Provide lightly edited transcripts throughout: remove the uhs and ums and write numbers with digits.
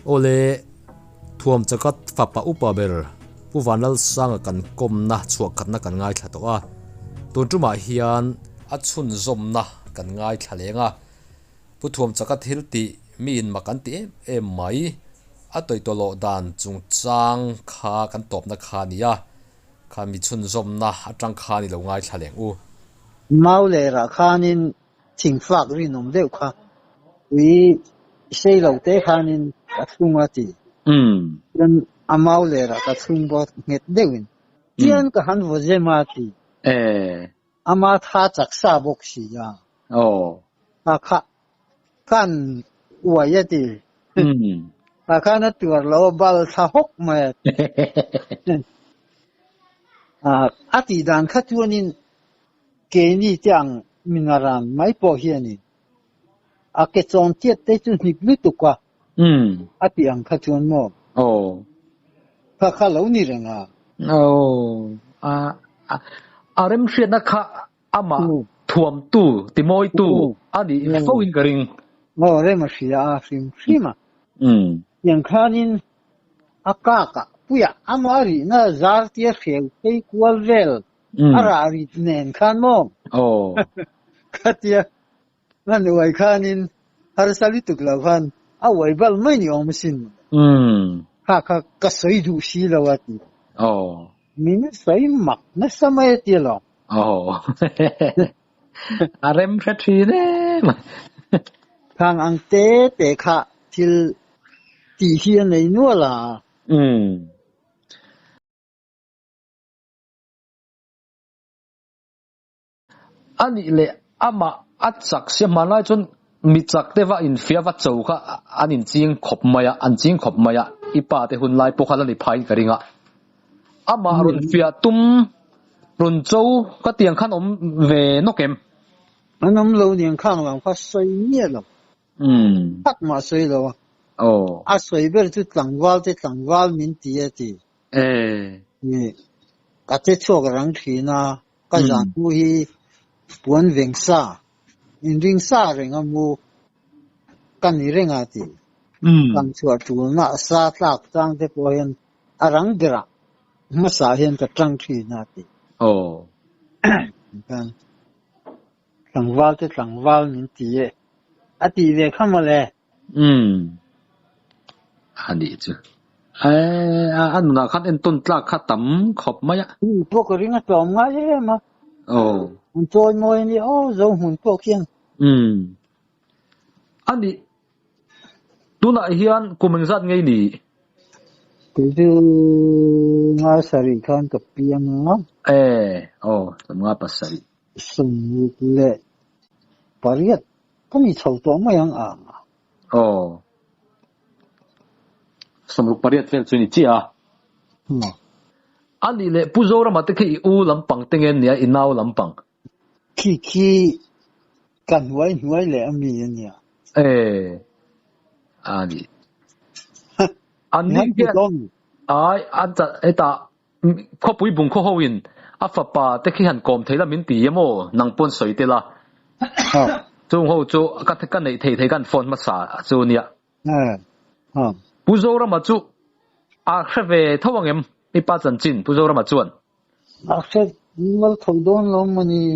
โอเลทวมจะกัดฝับปะอุปเบลผู้วันนั้นสร้างกันกลมนะชัวกันนะกันง่ายแค่ตัวตัวจุมาเฮียนอัดชุนจมนะกันง่ายแค่เลงผู้ทวมจะกัดฮิลติมีนมากันติไหมอัดตัวโลดานจงจางขากันตบนะขานี่ข้ามีชุนจมนะอัดจังขานี่เราง่ายแค่เลงเมาเลยละขานินทิ้งฝากรินมเดียวค่ะวิเชยเราเตะขานินกัดซุ่มตียันอาเมาเลยละกัดซุ่มบอดเงียดเดียวินเทียนก็หันวจมาตีอามาท่าจักษาบกสีอาข้ากันอวยตีอาข้านั่นตัวเราบาลสะฮกมาอาทิตย์นั้นข้าตัวนี้เกนี่จังมินารันไม่พอเฮียนี่อาเกจอนเทียดได้จนนิบลุตุกว่าอาทิตย์อังข้าตัวนี้ข้าเหล่านี้เรื่องเริ่มเสียนะคะอามาท่วมตู้ติโมยตู้อันนี้ฟ้าวินกริงเริ่มเสียฟิมาอย่างข้านี่อากาศปุยอามารีน่าจาร์ที่เขียวไปกวลเวลอะไรเน้นข้ามองข้าเทียนั่นไว้ข้านี่ฮาร์สัลิตุกลาฟันเอาไว้บัลไม่นิยมสินข้าก็สวยดูสิลาวตีมินสวยมากนั่นสมัยที่เราเริ่มเสียเนี่ยทางอังเตะข้าที่ตีเฮียในนัวล่ะอันนี้เลยอามาอัดจักเสียมาไล่จนมิจักเทว่าอินเฟียวัดโจค่ะอันนี้จริงขบมายอันจริงขบมายอีป้าเตหุ่นไล่พวกเขาเลยพายกันริงอามารุนเฟียตุ้มรุนโจก็เตียงขนมเวนกเกมอันนั้นเราเนี่ยข้างหลังเขาสวยเนี่ยหรอพักมาสวยแล้วสวยเบอร์ที่ต่างวาลมินตีตีนี่ก็จะช่วยกันรังทีนะก็จะดูให้ปวนเวงซ่าอินริงซ่าเรื่องมูกันนี่เรื่องอะไรกันช่วยตัวน่ะซาตากจังเด็กพอเห็นรังเดระมาสาเห็นกับจังทีน่ะตีกันต่างวาลมินตีอดีตเข้ามาเลยอันนี้จ้ะอันนั้นคันเอ็นต้นตลาดขัดต่ำขบไหมพวกเรื่องจอมง่ายมามันโจยมวยนี่เราหุ่นพวกเขียนอันนี้ตัวไหนเฮียนกูมันจัดไงนี่คือง่ายสริขันกับเปียงนะสมง่ายปัสสริสมุกเละปริยัติก็มีชาวตัวไม่ยังสมรุปปริยัติเฟลชนิดจีอันนี้เลยผู้โจรมาตะกี้อูลำปังเต็งเงินเนี่ยอินเอาลำปังขี้กันไว้เลยมีเนี่ยอันนี้เนี่ยอันจะตาข้อปุยบุงข้อวินอาฝาปาตะกี้หันกอมเทละมินตีโมนังปนสวยเตละจงเขาโจกันในเทกันฟอนมาสาโจเนี่ยผู้โจรมาจูอาเชเวทวังเอ็มอีป้าจันจินผู้โจรมาจวนอาเชฟมันทำโดนลงมันนี่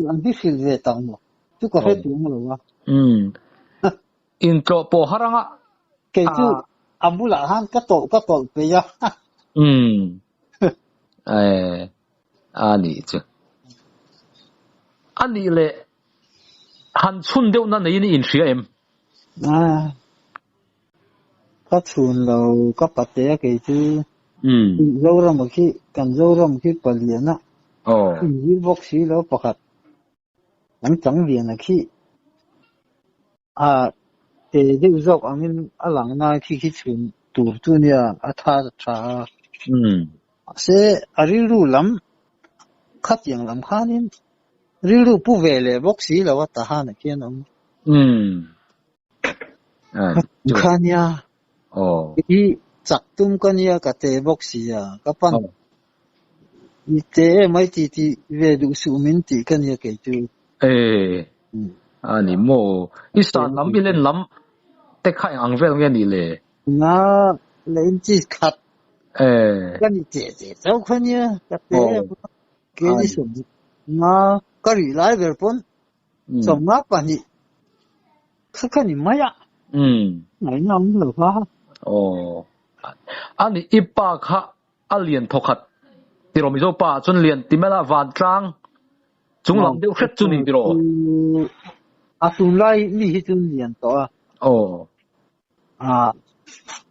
อันที่ฟิลเวตังมั้งทุกคนเห็นมั้งหรอวะอินโทรโปฮารังอ่ะเกี่ยวอัมบุลาฮันก็โตไปยะอันนี้จ้ะอันนี้เลยฮันชุนเดียวนั่นนี่อินเสียเอ็มก็ชุนเราก็ปัตเตะเกี่ยวเราเริ่มคิดกันเราเริ่มคิดไปเรียนนะยืนบอกสิแล้วประกาศหลังจากเรียนนะคิดแต่เดี๋ยวจบอันนี้หลังนั้นคิดชุนตัวเนี่ยท่าเสียริรูลำขัดยังลำขานี่ริรูผู้เวลบอกสิแล้วว่าตาหานะเขียนขานี่อีจักตุ้มกันเนี่ยก็เตะบอกสิก็ปันอีเตะไม่ที่เวดูสูมินตีกันเนี่ยเกี่ยวอันนี้โมอีสานลำบิเลนลำ te khai ang vel nge ni le na lên chỉ khát cái gì thế sao không nhá cái cái gì sống na cái gì lại về pon sống ngáp à nhỉ cái gì mấy à này nằm được ha anh ipa kha alien thokat tiro mizo pa chun lian timela van tlang chung lam deu khet chuni tiro tun lai ni hi chun lian to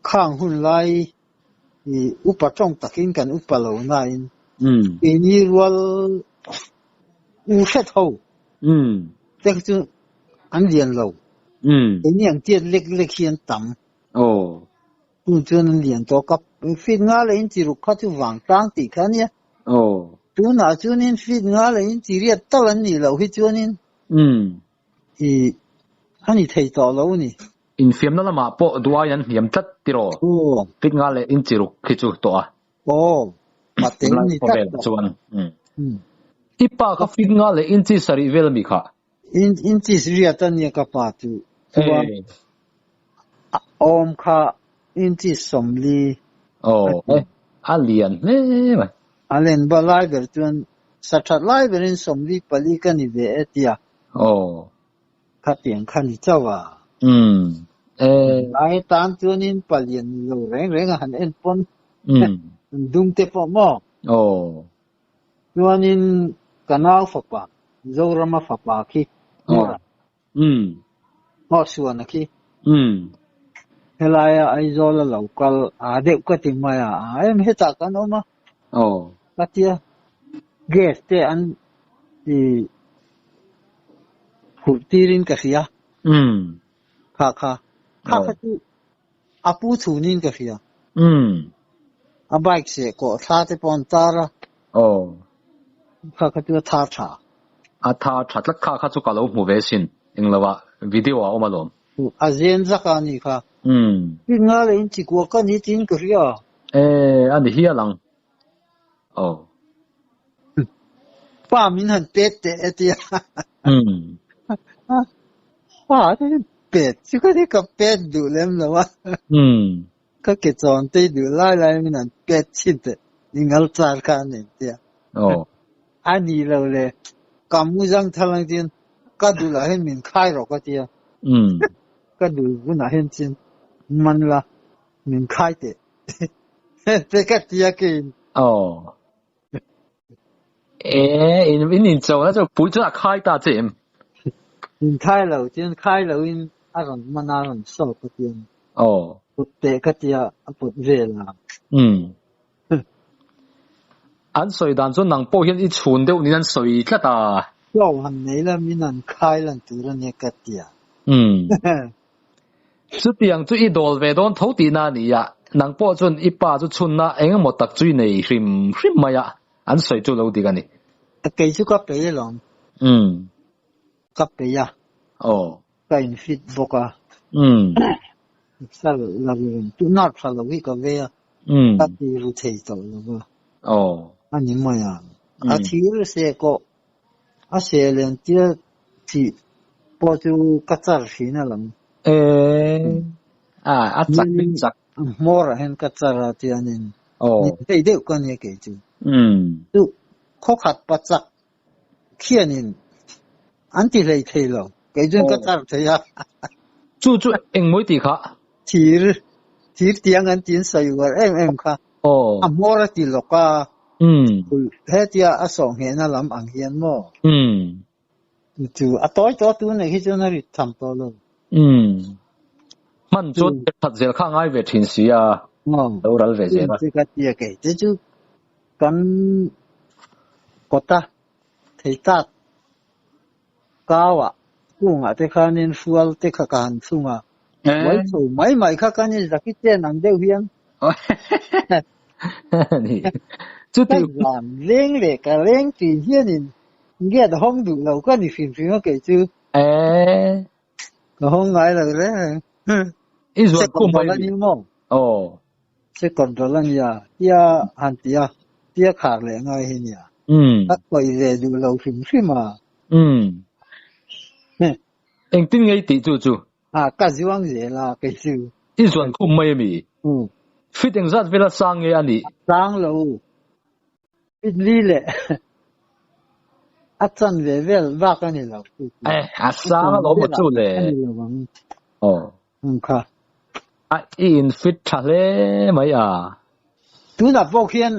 khang hun lai upa chong takin kan upa lo na in ini rual u khet ho te chu an lian lo ini ang tiet lek lek hian tam tu chun lian to kap fit nga le in chi ru kha chu wang tang ti khan ya tu na chun in fit nga le in chi riat ta lan ni lo hi chun in ani thei to lo ni in fiam na lama po duayan hiam tat tiro fit nga le in chi ru khi chu to a pateng ni ta chuan ipa ka fit nga le in chi sari vel mi kha in chi riat ta ni ka pa tu om kha in chi somli alien ne alen ba lai ber chuan sathat lai ber in somli pali ka ni ve etia kha tiang kha ni chawa ai tan chuan in palien lo reng reng han en pon dung te po mo chuan in kanal fa pa zorama fa pa ki mo suan ki helaya ai zola local de ka ti maya em heta kan oma katia gas te an ti hutirin ka sia kha tu apu thunin ka sia a bike se ko tha te pon tara kha tu tha a tha tlak kha chu ka lo mu ve sin englawa video a oma lom a zen zakani kha nga le in chi ko ka ni tin ka ria ani hi alang pa min han pet te etia pa te pet chi ka de ka pet du lem la wa ka ke chon te du lai lai min han pet chi te ningal char ka ne tia ani lo le kamu jang thalang tin ka du la hen min khai ro ka tia ka du bu na hen chin man la min khai te te ka tia ke in châu cho bùi cho khai ta chém in khai lâu tiên khai lâu in aron mana aron so ka tiên put te ka tia put ve la an soi dan cho nang po hian I chun deuh ni an soi tla ta yo han nei la min an khai lan tu ra ne ka tia chu tiang chu I dol ve don tho ti na ni ya nang po chun I pa chu chun na eng mo tak chui nei hrim maya an soi chu lo di ga ni cái chú cấp bé lòng cấp bé ya cái fit boka sao là người tu nát sao là cái cái về các đi rồi thấy rồi luôn anh em mày à thì rồi sẽ có sẽ lên kia thì bao nhiêu cái gì xin làm chắc biết chắc mua ra hen cái gì thì anh em thấy được con gì cái chứ tu khó khăn bắt chắc kia nên anh thì lấy thế rồi cái chuyện cái gì thế à chú anh mới đi khá thì tiếng anh tiếng say rồi em khá mua ra thì lúc à hết dia song hiện là làm ăn hiện mà chú tối tu này khi cho nó đi tham to luôn mình chú thật sự khá ngay về thiên sĩ à đâu ra về thế đó cái gì cái chú cần có ta thấy ta cao à cũng à thế khá nên fuel thế khá cần sung à mấy số mấy khá cần như là cái tiền ăn đều hiền chú tiêu làm lên lệ cả lên thì hiền nên nghe được không đủ lâu cái gì phim cái chứ không ngại là đấy sẽ còn đó là như mong sẽ còn đó là như tia hàn tia khác lệ ngay hình à các quay về đủ lâu phim mà anh tin ngay tí chú cái gì vậy là cái gì in xuân khum mấy mi fitting rất về là sang nghe anh đi sang lâu ít đi lệ chân về về vác cái này là sang là một chút lệ khá in fit thật lệ mấy tu na vô khiên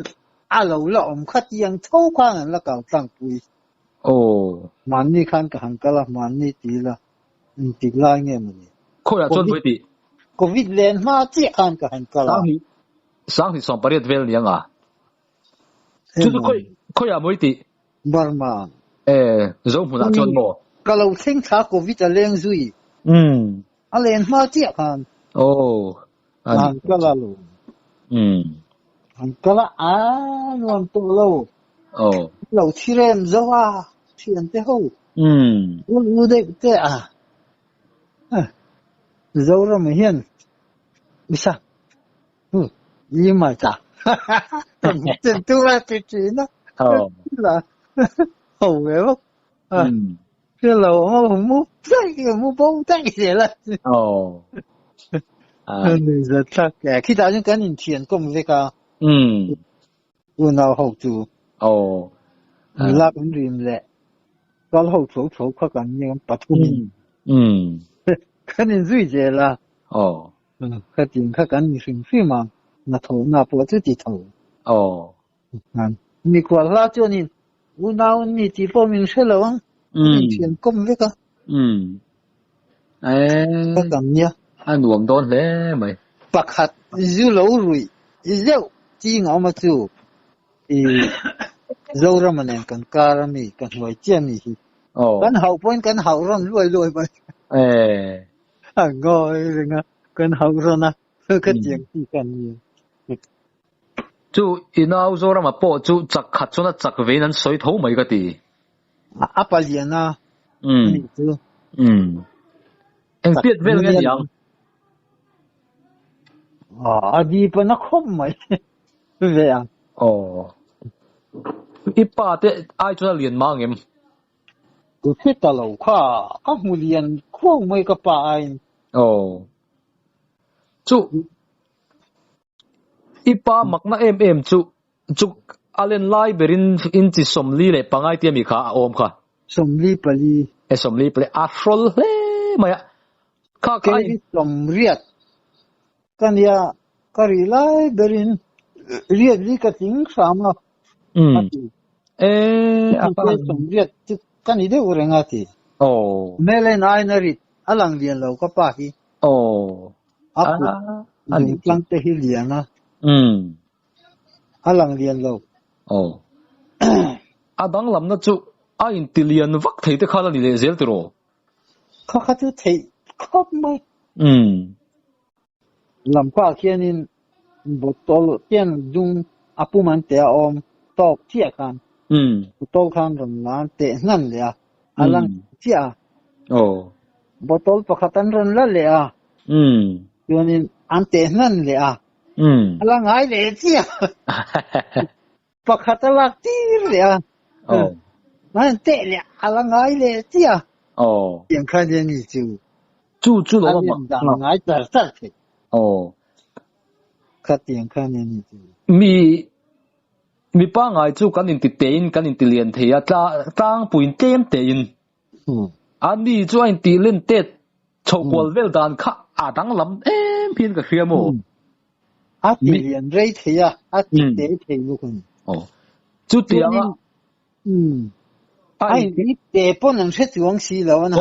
lâu là khát tiếng thâu khoan là cao tăng bùi man ni khăn cả hàng cả là man ni tí là tí lại nghe mình khôi là chôn với tí Covid lên mà chỉ khăn cả hàng cả là sáng thì xong bariết về liền chú khôi là với tí Burma giống một chôn mò cái lâu sinh thả Covid là lên duy lên mà chỉ khăn hàng cả là luôn hàng cả là luôn tổ lâu lâu chỉ em dâu chuyện thế hậu u đây thế dâu ra mà hiền bisa nhưng mà chả tiền tu là cái chuyện đó là hậu vậy không cái lâu mà không mua bông tay gì là nên rất chắc khi ta những cái nhìn tiền công việc u nào hậu chủ là cũng riêng lệ có hậu số có cái những bắt buộc cái này duy nhất là cái tiền cái gì sinh phi mà na thầu na bỏ chút thì thầu你过来就你我那你地方名车了吗钱工这个cái gì nhá anh nuông đón lẽ mày bạc hạt dưa lấu rồi dưa chỉ ngõ mà chú dâu ra mà nên cần cá ra mi cần hỏi chiên mi cần hậu rong lùi vậy ngồi rồi nghe cần hậu rong cái tiếng gì cần nhiều chú inao zo ra mà bỏ chú chặt khát cho nó chặt về nên soi thấu mấy cái gì apa liền anh biết về cái gì đi bên nó không mấy về ít ba thế ai cho nó liền mang em tôi thích tao lâu quá các mùi liền không mấy cái bài chú ít ba mặc na em chú Allen lai berin in chỉ som li lệ bằng ai tiêm mi khá ôm khá som li pali som li pali afrol le mày khá cái som riết cái này cái lai berin riết li cái tiếng sao mà cái som riết cái này đâu rồi nghe thì mẹ lên ai nè riết alang liền lâu có pa hi anh plan te hi liền na alang liền lâu đang làm nó chú anh ti liền vắt thấy thế khá là liền dễ rồi khá chú thấy khóc mấy làm qua kia nên bộ tàu tiền dùng apu man te tàu chia kan tàu kan rồi là te ngăn le alang chia bộ tàu pakatan rồi là le cho nên anh te ngăn le alang ai le chia pakhatalak tir le man te le alang ai le chia tiền khai đến gì chú đó mà ai trả sát thì khát tiền khai đến gì mi ba ngày chú cái nhìn tiền liền thì tăng bùn tiền anh đi chú anh tiền lên tết chậu quần vel đàn khá đang làm em phiền cái kia mồ tiền rây thì tiền thì luôn chú tiền anh để bọn anh sẽ xuống xí rồi anh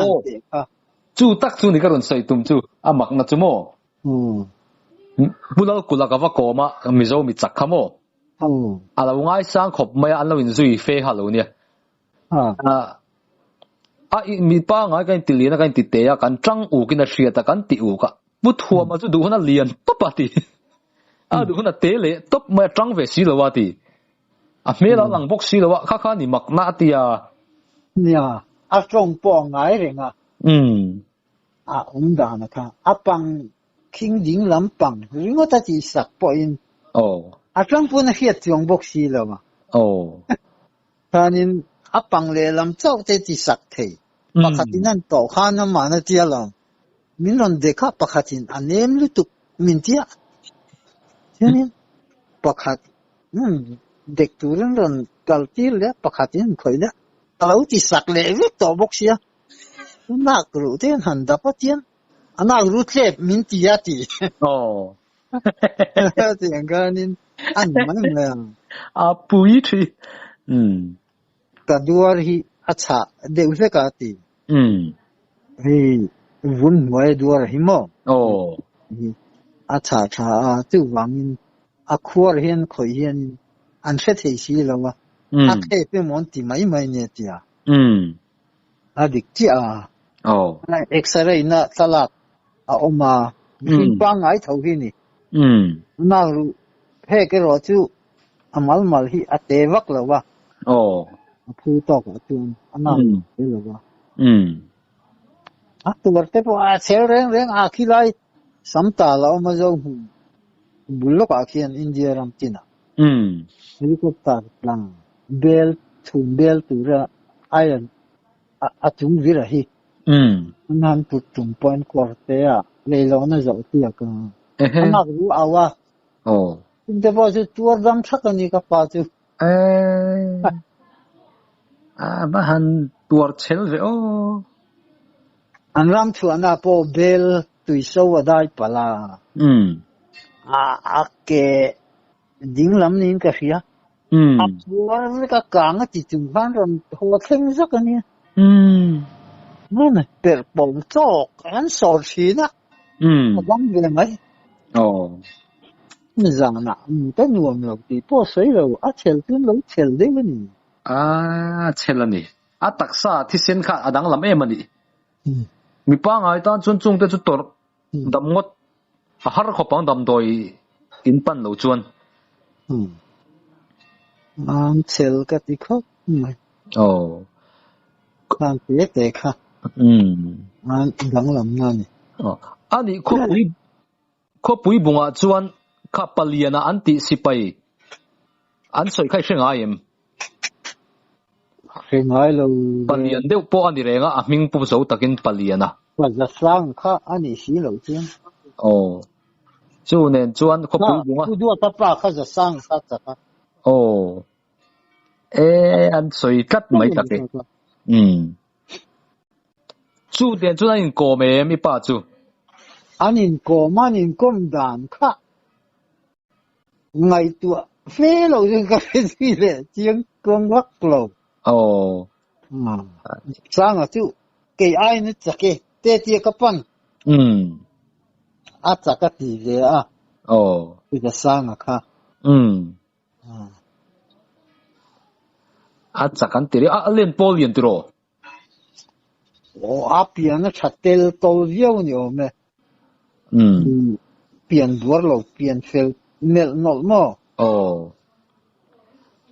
chú tắc chú này cái lần xây tụm chú mặc na chú mồ bữa nào cô là cái vợ cô mà mi dâu mi chắc khăm mồ là ngay sáng khop mấy anh lâu in duy phê hà lâu nè mi ba ngay cái tiền liền cái tiền tệ cái trăng u cái na xia ta cái tiền u cả bút thua mà chú đủ nó liền top à thì đủ nó tệ lệ top mà trăng về xí rồi thì mấy lão lăng bốc xí rồi khá khá ni mặc na thì nè trong bong ngay rồi ông đã nè cả bằng kinh điển lắm bằng riêng ta chỉ sắc point trong bong này trong bốc xí rồi mà cho nên bằng lệ làm sao thì chỉ sắc thì mà khát nên tổ khan nó mà nó chia làm min ron dekha pakhatin anem lutuk min tia chanin pakhat dek turin ron kaltil le pakhatin khoida talau ti sak le vek to boxia nak ru ten handa patien anak ru tle min tia ti ti anganin an man me pui thi ka duar hi acha deu se ka ti hi vun moi duar hi mo acha cha tu wangin a khwar hian khoi hian an fe thei si lawa a khe pe mon ti mai mai ne tia adik ti na x-ray na talak a oma hin pa ngai thau hi ni na ru he ke ro chu amal mal hi ate wak lawa phu to ka tu ana he lawa tu warte po a sel reng reng a khilai samta la ma zo bulok a khian india ram tina helicopter lang bel thun bel tura iron a chung vira hi nan put tum point korte a leilo na zo ti ka ana ru awa inte bo ju tur dam thakani ka pa chu ba han tur chel ve an ram thu ana po bel tui so wadai pala ke ding lam nin ka ria war ka kang ti chung ban ram ho theng zak ani nè per bom chok an so chi na bom ve mai ni zang na ta nuam lo ti po sei lo a chel tin lo chel de ni chel ani a taksa thi sen kha adang lam em ani mi pa ngai tan chun chung te chu tor dam ngot a har kho pang dam doi in pan lo chuan an chel ka ti kho kan te kha an dang lam na ni ani kho pui bunga chuan kha paliana anti sipai an soi khai hrenga em ngai lo palian deuh po ani renga a hming pu zo takin paliana wa za sang kha ani si lo chen chu nen chuan kho pui bunga tu du ta pa kha za sang sa cha ka an soi tat mai take chu den chu in ko me mi pa chu anin ko manin kom dan kha ngai tu fe lo jin ka fe si le chiang kong wak lo sang a chu ke ai ni cha ke te ti ka pan a cha ka ti le ti ka sang a kha a cha kan ti a len pol yen ti ro a pian na chatel to viau ni o me pian duar lo pian fel mel nol mo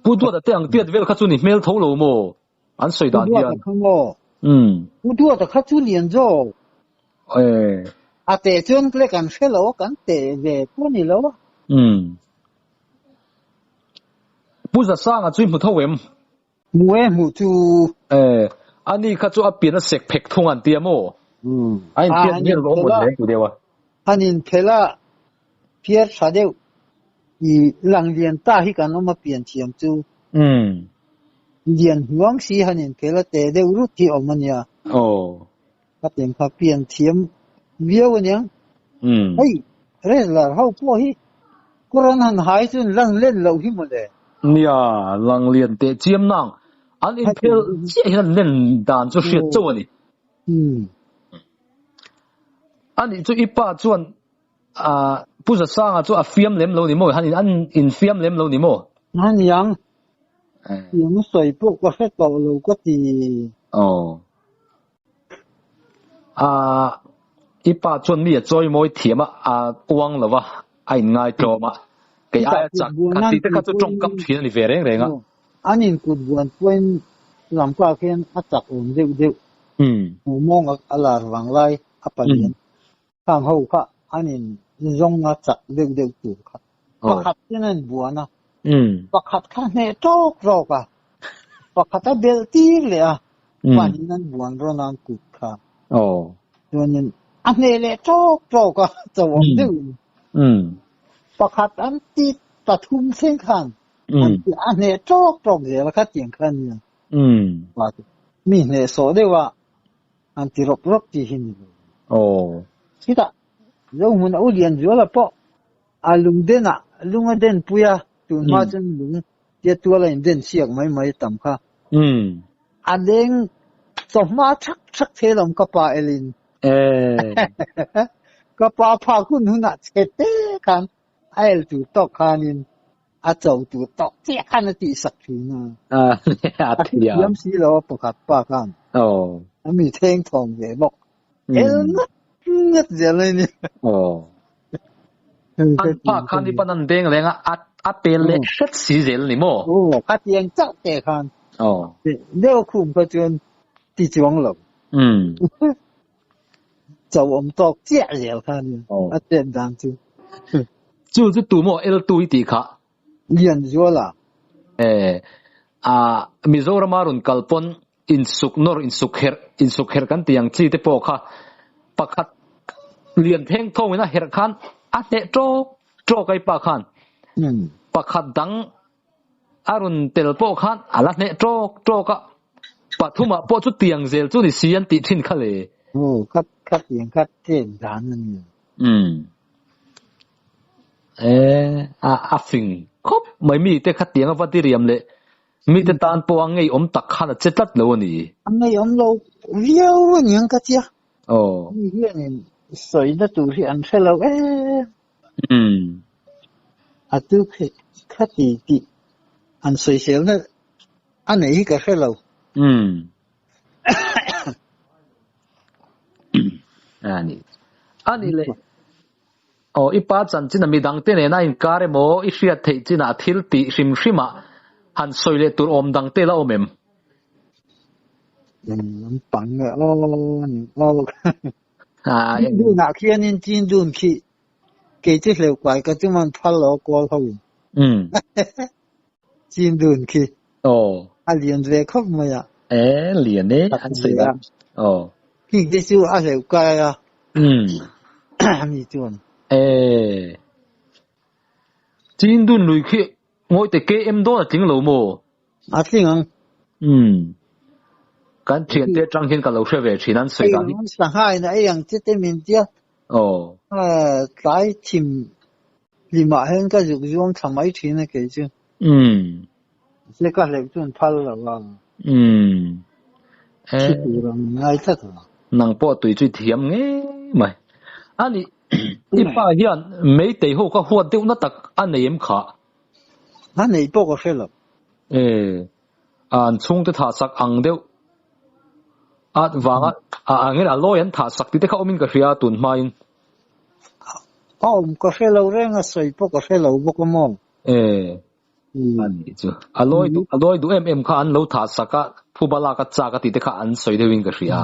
pu du da tang tiat vel kha chu ni mel tho lo mo an soi dan hian pu du da kha chu lian zo a te chon kle kan felo kan te ve pu ni lo pu za sang a chui mu thawem mu chu ani kha chu a pian a sek phek thung an tiamo ai pian ni ro mo le tu dewa hanin phela pier sadeu i lang lian ta hi kan oma pian thiam chu lian huang si hanin phela te deu ru ti omania ka tem kha pian thiam viau aniang ai re la hau po hi kuran han hai chun lang len lo hi mo le nia lang lian te chiam nang an in phel chi han len dan chu hriat chaw ani ani chu ipa chuan pu za sang a chu a fiam lem lo ni mo han an in fiam lem lo ni mo han yang yang soi pu ko he to lo ko ti ipa chuan mi choi moi thiam a uang lawa ai ngai to ma ke ai chak ka ti te ka chu trong kam thin ni ve reng renga anin ku buan point lam ka khen a chak om deu mong alar wang lai apalian khang ho kha anin zong a chak deu tu kha pakhat nen buana pakhat kha ne tok ro ka pakhat a bel ti le a panin nan buan ro nan ku kha chuanin อันนี้เลยโจ๊กก็จะวงดูประคัดอันที่ปทุมเส้นขันอันนี้โจ๊กเดี๋ยวคัดอย่างขันเนี่ยว่ามีเนี่ยสอนได้ว่าอันที่รบที่หินโอ้ที่ตาเราหุ่นเอาเรียนอยู่แล้วพอลุงเด่นปุยตุนมาจนลุงเจ้าตัวอะไรเด่นเสียงไม่ต่ำค่ะอันเด้งสมมาชักเทลมกับปลาเอลินกับปลาพาคุณหุ่นเสด็จกันไอ้ตัวตอกขานินอาเจ้าตัวตอกเจ้าขันติสักทีนะเนี่ยย้ำสีเราประกาศปากันมีเท่งทองใหญ่บอกเงเดี๋ยวเลยนี่อันปากันที่ปนันเด้งเลยนะอัดเป็นเล็กเช็ดสีเจลนี่มั้งคัดยังจักแต่ขันเดี๋ยวคุ้มก็จนตีจวงหลง就我们到这了看呢，简单就是多么多一点卡，练咗啦。มิโซรามารุนกัลปอนอินสุกเฮร์กันที่ยังจีเตปอค่ะปักขัดเลียนเพ่งทงนะเฮร์คันอัดเนโจไกปากขันปักขัดดังอารุนเตลปอขันอัดเนโจก็ปัทุมาปอจุดเตียงเซลจุดนี้เสียนติทินค่ะเลยโอ้คัดเตียงคัดเท่นฐานนั่นฟิงครบไม่มีแต่คัดเตียงวัดที่เรียมเลยมีแต่ตานปวงไงตักขันจะตัดเลยนี่ไงเราเลี้ยวเนี่ยก็เจ้ามีเรื่องสวยนะตัวที่อันเช่เราตัวคัดตีอันสวยเสียนะอันไหนก็เช่เราอันนี้เลยอีป้าจันจินมีดังเต้นเนี่ยน่าอินการ์โมอีเสียเทจินาทิลติชิมะหันสวยเลยตัวอมดังเต้ละอมเอ็มยังปังอ่ะดูหนักเขียนจีนดูนขี้เกจิเหลวกว่าก็จะมันพัลโลกว่าเขาจีนดูนขี้เรียนเรียกเขาไม่อ่ะเรียนเนี่ยหันสวยละที่จะสู้เหลวกว่าอ่ะมีจวนจีนดูนลุยขี้我哋 GM 多整路么？正啊。咁前啲張先個路出嚟，前นั้น水緊。上海那一樣即啲面啲。在前連埋香港就用長米錢嘅幾隻。呢個嚟轉拍落啦。似乎唔嗌得啊。能波對最甜嘅，唔係。你一百人沒地好個貨丟那得按你點卡？那你不过是了。冲的他杀昂掉，话你那老人他杀的靠面个是啊顿买。唔个是老人啊，谁不过是老不个么？就老都 看老他杀个，ผู้บาลากจ้าก็ติดข้าอันสวยเดียวกันก็是啊。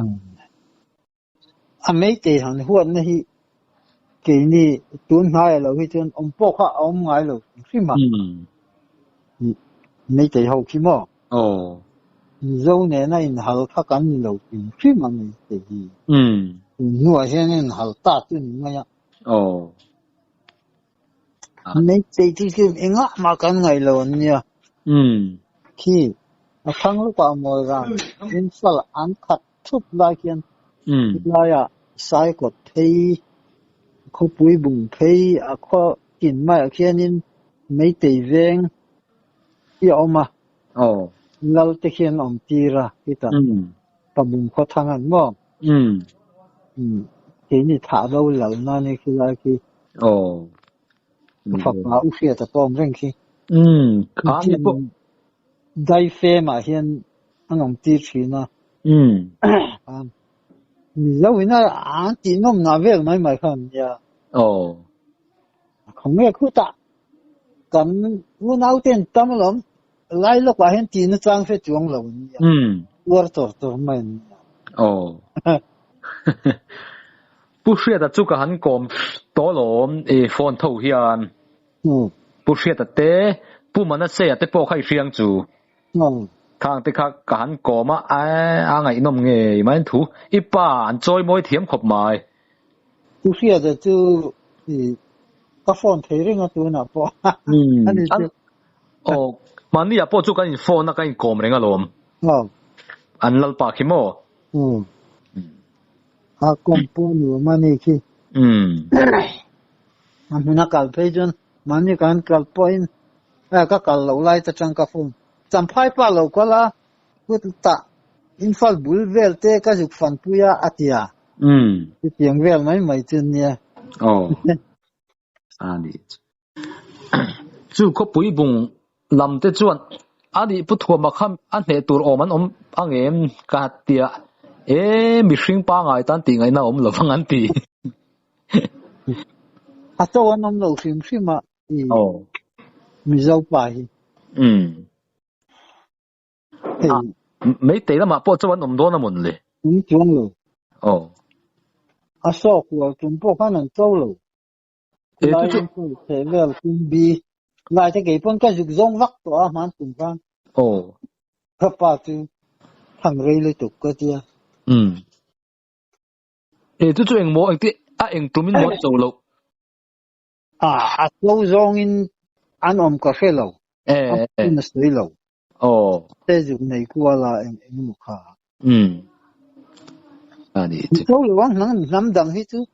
ไม่ได้ทางหัวนี่กี่นี่ตุนหายเราที่จนปอกข้าหายเราใช่ไหมไม่ได้好ขี้มั้งเราเนี่ยนั่นเขาถ้ากันเราใช่ไหมไม่ได้หัวเช่นนั้นเขาตัดจนไม่อะไม่ได้ที่คือเองอ่ะมากันไงเราเนี่ยที่ทั้งลูกความมองกันอินสระอันขัดทุบลายกันลายอ่ะสายกดเทเขาปุยบุ้งเทเขากินไม่แค่นี้ไม่ได้แรงที่เอามาเราจะเขียนอมตีระที่ตาปะบุ้งเขาทางนั้นมั้งทีนี้ถ้าเราเหล่านั้นนี่คืออะไรคือฝักมาอุเสียแต่ปอมเร่งคือได้เฟมาเห็นอันอมตีชีนะมีเราวินาอันที่น้องนาเวลไม่คันยาของเมื่อคู่ตากันวุ้นเอาเต็นตั้มลมไล่ลูกว่าเห็นจีนจ้างเฟจวงลมวัวตัวไม่不是的，这个很讲多罗放头先，不是的，不问那些的包开相住，看的看很讲嘛，哎，硬弄嘅，蛮土，一般再冇甜合埋， tu xia de tu ka phone thế ring tu na po ani mani ya po chu kan phone na kan kom renga lom an lal pa khimo a kom po ni mani ki amuna kal pe jon mani kan kal point ka kal lo lai ta chang ka phone cham phai pa lo ko la ku ta infal bul vel te ka juk fan puya atia ti tiang vel mai chen nia ani chu ko pui bung lam te chuan ani pu thua ma kham an he tur om an angem ka tia mi hring pa ngai tan ti ngai na om lo phang an ti a to an om lo hrim ma mi zau pa hi mấy tỷ lắm mà po cho anh đó là muốn lệ chung lo a so của chúng po khả năng châu lo lại thế về cùng bi lại thế cái phong cái dục zong vắc to mà cùng phan cấp ba tu thằng rây lấy tục cái tia tu anh mua anh tí anh tụi mình mua châu lo châu zong in anh cà phê lo anh sấy lo thế dục này qua là em một khá châu lo anh nắm đằng hết chứ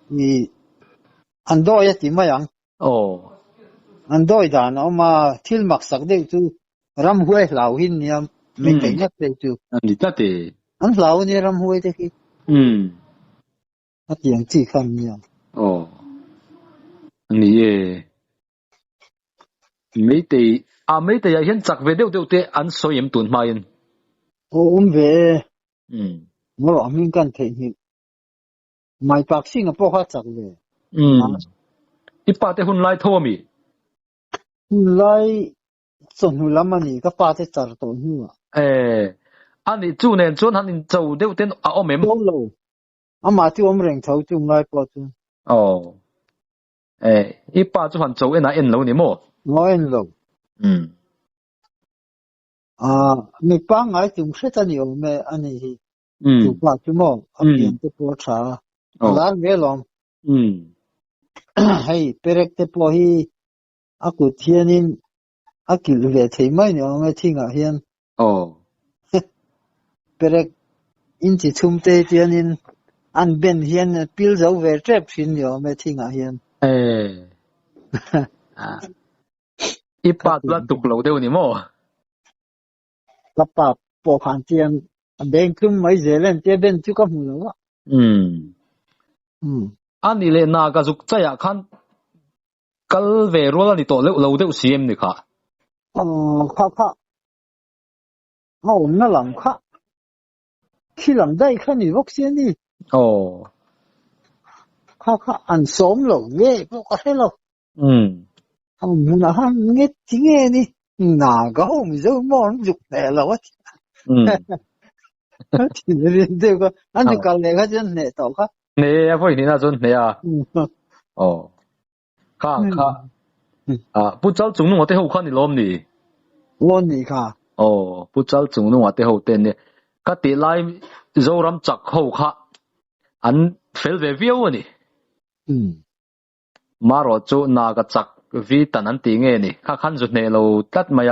thì anh đôi thì mấy anh anh đôi đã nó mà thiếu mặc sắc đấy chứ ram huê lão hin nha mình thấy nhất đấy chứ anh lão như ram huê đấy khi anh tiếng chỉ khăn nha mấy tỷ hiện chắc về đâu đâu thế anh soi em tuần mai về mà mình cần thấy mai bác sĩ ngọc hoa chắc về ít ba thế hun lai thô mi lai chuẩn hun lắm anh cái ba thế chả tổ hưu anh đi chú nên chú anh châu đâu tên ông em lâu mà chú ông rèn châu chú lai bao chú ít ba chú hắn châu em là em lâu nè mò em lâu mình ba ngày chúng sẽ ta nhiều mà anh ấy chú ba chú mò anh em tới bữa trà lá nghe lòng hay perek te po hi aku thianin akil ve thei mai no ngai thinga hian perek in chi thum te thianin an ben hian pil zo ve trep sin yo me thinga hian ipa la tuk lo deu ni mo lapa po khan tian ben kum mai zelen te ben chu ka mu lo ani le na ga juk chaya khan kal ve rola ni to lo deu sim ni kha kha na lam kha khi lam dai kha ni vok xian ni kha an som lo ve ko ka he lo mu na han nghe tiếng ni na ga ho mi zo mo juk te lo wa thì nên đây có anh đi cần này cái chân này tao khác nè phải đi na chân nè khá bút cháu chúng nó tới hậu khăn thì lom nè khá bút cháu chúng nó tới hậu tên nè cái tỷ lại dâu ram chắc hậu khá anh phải về viêu nè mà rồi chỗ na cái chắc vì tận anh tiếng nghe nè khá khăn chút nè lâu tắt mày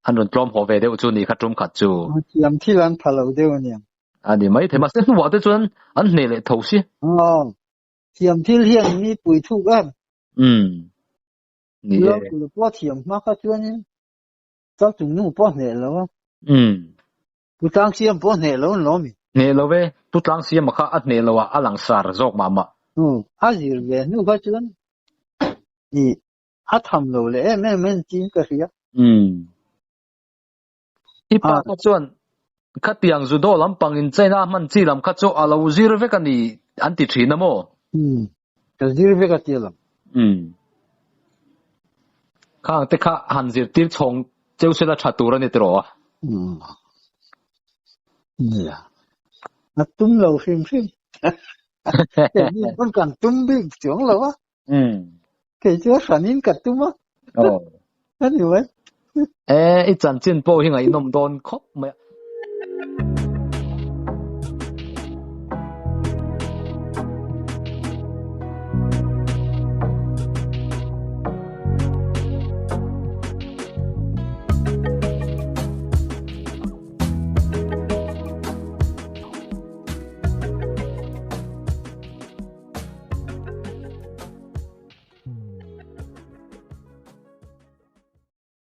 anh luôn trộm hồ về đâu chú ni khát trộm khát chú làm thi lan thà lâu đâu nhỉ anh mấy thế mà sẽ nói tới chuyện anh này lại thấu xí làm thi liên ni bùi thu gan nè lo cứ bỏ thiam mà cái chuyện nhỉ cháu chúng nó bỏ nè lâu bút tăng xiêm bỏ nè lâu nó mi nè lâu về bút tăng xiêm mà khá anh nè lâu à lang sar dọc mà anh gì về nó cái chuyện nè anh tham lâu lẽ em chín cái gì ipa ka chuan khatiang zu do lampang in chena man chi lam kha chu alo zir ve kan ni anti thina mo ka zir ve ka tilam kha te kha han zir tir chong cheu sela thatura ni tro ya na tum lo phim ni con kan tum bi chong lo wa ke chu sanin ka tum anh hiểu đấy ít chân chân po hi ngai nom don khop